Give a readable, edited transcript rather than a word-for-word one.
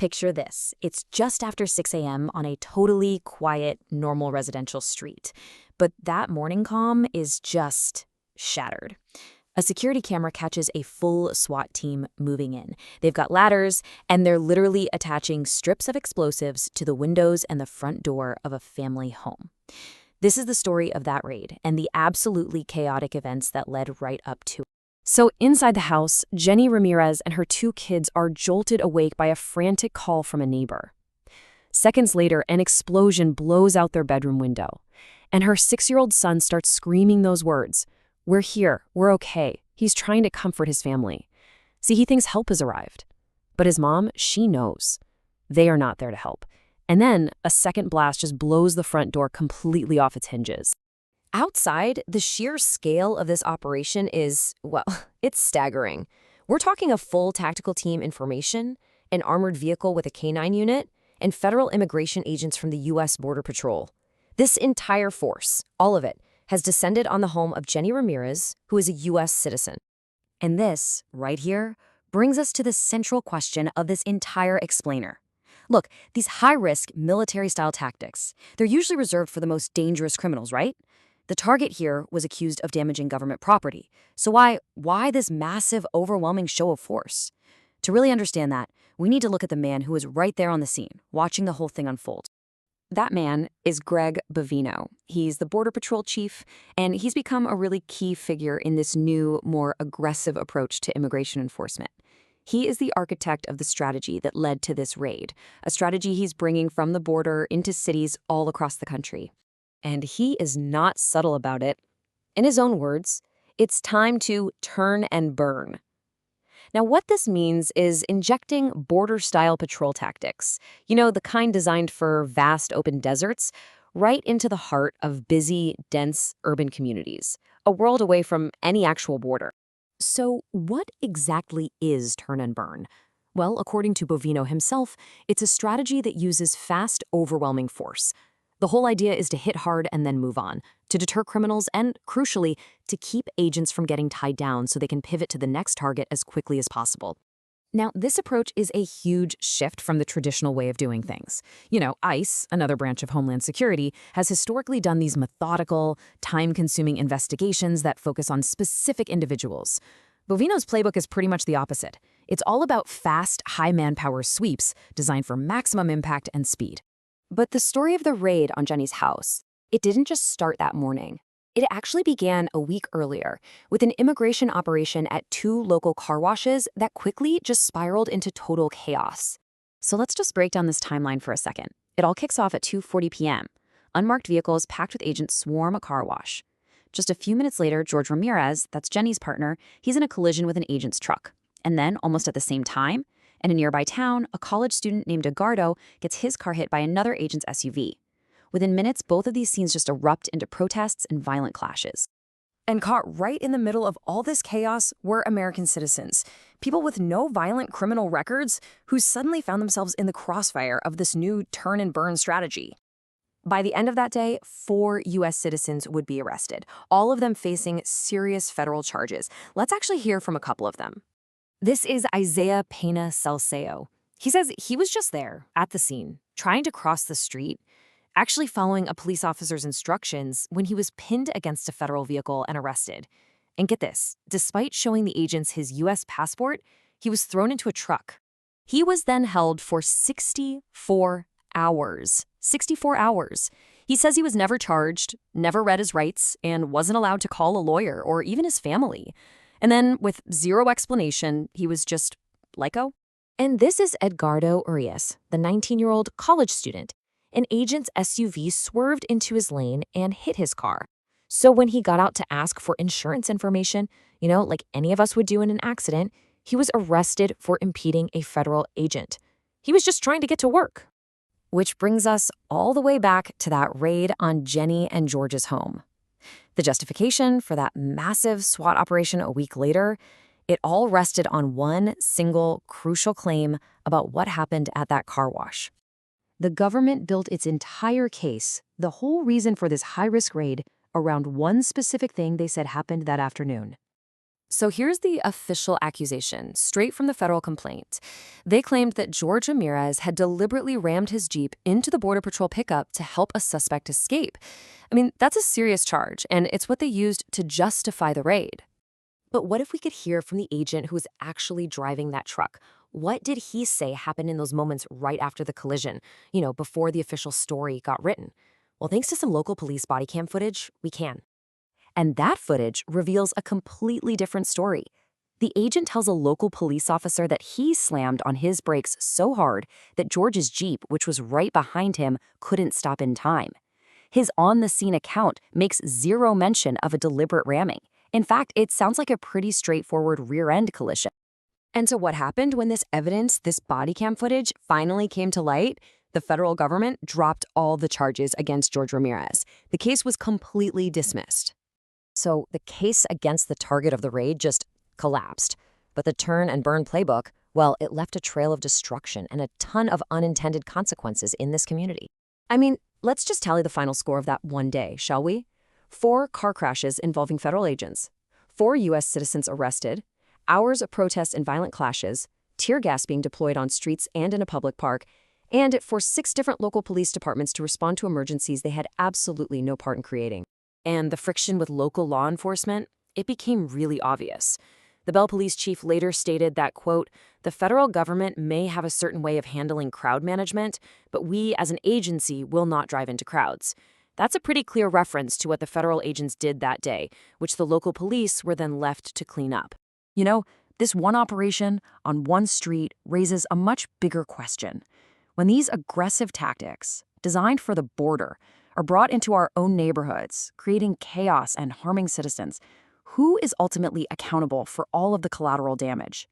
Picture this. It's just after 6 a.m. on a totally quiet, normal residential street. But that morning calm is just shattered. A security camera catches a full SWAT team moving in. They've got ladders, and they're literally attaching strips of explosives to the windows and the front door of a family home. This is the story of that raid and the absolutely chaotic events that led right up to it. So inside the house, Jenny Ramirez and her 2 kids are jolted awake by a frantic call from a neighbor. Seconds later, an explosion blows out their bedroom window, and her 6-year-old son starts screaming those words. "We're here. We're okay." He's trying to comfort his family. See, he thinks help has arrived. But his mom, she knows. They are not there to help. And then a second blast just blows the front door completely off its hinges. Outside, the sheer scale of this operation is, well, it's staggering. We're talking a full tactical team in formation, an armored vehicle with a K-9 unit, and federal immigration agents from the U.S. Border Patrol. This entire force, all of it, has descended on the home of Jenny Ramirez, who is a U.S. citizen. And this, right here, brings us to the central question of this entire explainer. Look, these high-risk military-style tactics, they're usually reserved for the most dangerous criminals, right? The target here was accused of damaging government property. So why this massive, overwhelming show of force? To really understand that, we need to look at the man who was right there on the scene, watching the whole thing unfold. That man is Greg Bovino. He's the Border Patrol chief, and he's become a really key figure in this new, more aggressive approach to immigration enforcement. He is the architect of the strategy that led to this raid, a strategy he's bringing from the border into cities all across the country. And he is not subtle about it. In his own words, it's time to turn and burn. Now, what this means is injecting border-style patrol tactics, the kind designed for vast open deserts, right into the heart of busy, dense urban communities, a world away from any actual border. So what exactly is turn and burn? Well, according to Bovino himself, it's a strategy that uses fast, overwhelming force. The whole idea is to hit hard and then move on, to deter criminals and, crucially, to keep agents from getting tied down so they can pivot to the next target as quickly as possible. Now, this approach is a huge shift from the traditional way of doing things. ICE, another branch of Homeland Security, has historically done these methodical, time-consuming investigations that focus on specific individuals. Bovino's playbook is pretty much the opposite. It's all about fast, high-manpower sweeps designed for maximum impact and speed. But the story of the raid on Jenny's house, it didn't just start that morning. It actually began a week earlier with an immigration operation at 2 local car washes that quickly just spiraled into total chaos. So let's just break down this timeline for a second. It all kicks off at 2:40 p.m. Unmarked vehicles packed with agents swarm a car wash. Just a few minutes later, George Ramirez, that's Jenny's partner, he's in a collision with an agent's truck. And then, almost at the same time, in a nearby town, a college student named Edgardo gets his car hit by another agent's SUV. Within minutes, both of these scenes just erupt into protests and violent clashes. And caught right in the middle of all this chaos were American citizens, people with no violent criminal records who suddenly found themselves in the crossfire of this new turn and burn strategy. By the end of that day, 4 U.S. citizens would be arrested, all of them facing serious federal charges. Let's actually hear from a couple of them. This is Isaiah Pena Salceo. He says he was just there, at the scene, trying to cross the street, actually following a police officer's instructions when he was pinned against a federal vehicle and arrested. And get this, despite showing the agents his U.S. passport, he was thrown into a truck. He was then held for 64 hours. 64 hours. He says he was never charged, never read his rights, and wasn't allowed to call a lawyer or even his family. And then, with zero explanation, he was just let go. And this is Edgardo Urias, the 19-year-old college student. An agent's SUV swerved into his lane and hit his car. So when he got out to ask for insurance information, like any of us would do in an accident, he was arrested for impeding a federal agent. He was just trying to get to work. Which brings us all the way back to that raid on Jenny and George's home. The justification for that massive SWAT operation a week later, it all rested on one single crucial claim about what happened at that car wash. The government built its entire case, the whole reason for this high-risk raid, around one specific thing they said happened that afternoon. So here's the official accusation, straight from the federal complaint. They claimed that George Ramirez had deliberately rammed his Jeep into the Border Patrol pickup to help a suspect escape. I mean, that's a serious charge, and it's what they used to justify the raid. But what if we could hear from the agent who was actually driving that truck? What did he say happened in those moments right after the collision, before the official story got written? Well, thanks to some local police body cam footage, we can. And that footage reveals a completely different story. The agent tells a local police officer that he slammed on his brakes so hard that George's Jeep, which was right behind him, couldn't stop in time. His on-the-scene account makes zero mention of a deliberate ramming. In fact, it sounds like a pretty straightforward rear-end collision. And so what happened when this evidence, this body cam footage, finally came to light? The federal government dropped all the charges against George Ramirez. The case was completely dismissed. So the case against the target of the raid just collapsed. But the turn and burn playbook, well, it left a trail of destruction and a ton of unintended consequences in this community. I mean, let's just tally the final score of that one day, shall we? 4 car crashes involving federal agents, 4 U.S. citizens arrested, hours of protests and violent clashes, tear gas being deployed on streets and in a public park, and it forced 6 different local police departments to respond to emergencies they had absolutely no part in creating. And the friction with local law enforcement, it became really obvious. The Bell Police chief later stated that, quote, "The federal government may have a certain way of handling crowd management, but we as an agency will not drive into crowds." That's a pretty clear reference to what the federal agents did that day, which the local police were then left to clean up. This one operation on one street raises a much bigger question. When these aggressive tactics, designed for the border, are brought into our own neighborhoods, creating chaos and harming citizens, who is ultimately accountable for all of the collateral damage?